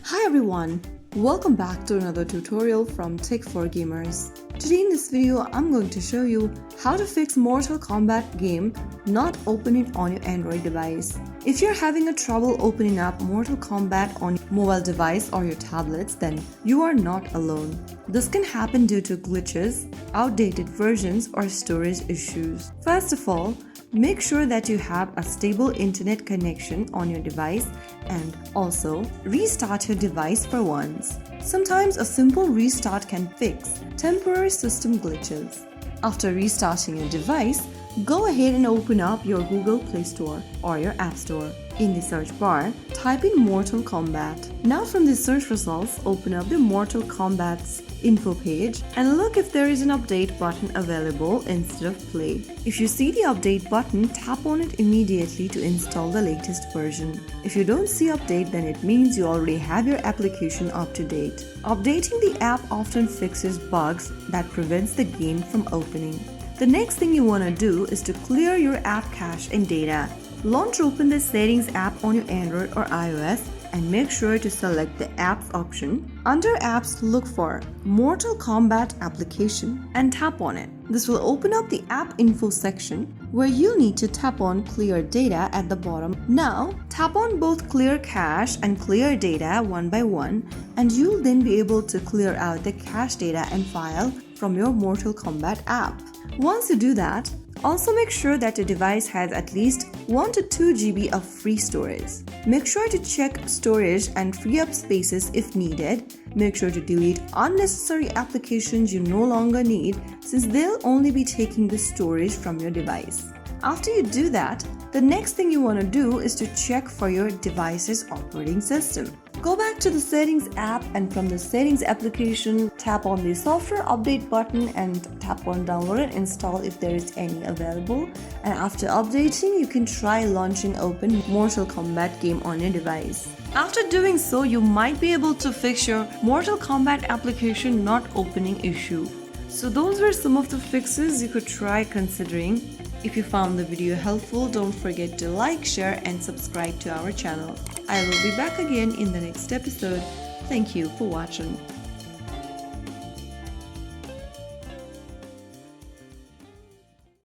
Hi everyone, welcome back to another tutorial from Tech for Gamers. Today in this video, I'm going to show you how to fix Mortal Kombat game not opening on your Android device. If you're having a trouble opening up Mortal Kombat on your mobile device or your tablets, then you are not alone. This can happen due to glitches, outdated versions, or storage issues. First of all, make sure that you have a stable internet connection on your device and also restart your device for once. Sometimes a simple restart can fix temporary system glitches. After restarting your device, go ahead and open up your Google Play Store or your App Store. In the search bar, type in Mortal Kombat. Now from the search results, open up the Mortal Kombat's info page and look if there is an update button available instead of play. If you see the update button, tap on it immediately to install the latest version. If you don't see update, then it means you already have your application up to date. Updating the app often fixes bugs that prevents the game from opening. The next thing you want to do is to clear your app cache and data. Launch open the Settings app on your Android or iOS and make sure to select the Apps option. Under Apps, look for Mortal Kombat application and tap on it. This will open up the App Info section where you need to tap on Clear Data at the bottom. Now, tap on both Clear Cache and Clear Data one by one and you'll then be able to clear out the cache data and file from your Mortal Kombat app. Once you do that, also make sure that your device has at least 1 to 2 GB of free storage. Make sure to check storage and free up spaces if needed. Make sure to delete unnecessary applications you no longer need since they'll only be taking the storage from your device. After you do that, the next thing you want to do is to check for your device's operating system. Go back to the Settings app and from the Settings application, tap on the Software Update button and tap on Download and Install if there is any available. And after updating, you can try launching open Mortal Kombat game on your device. After doing so, you might be able to fix your Mortal Kombat application not opening issue. So those were some of the fixes you could try considering. If you found the video helpful, don't forget to like, share and subscribe to our channel. I will be back again in the next episode. Thank you for watching.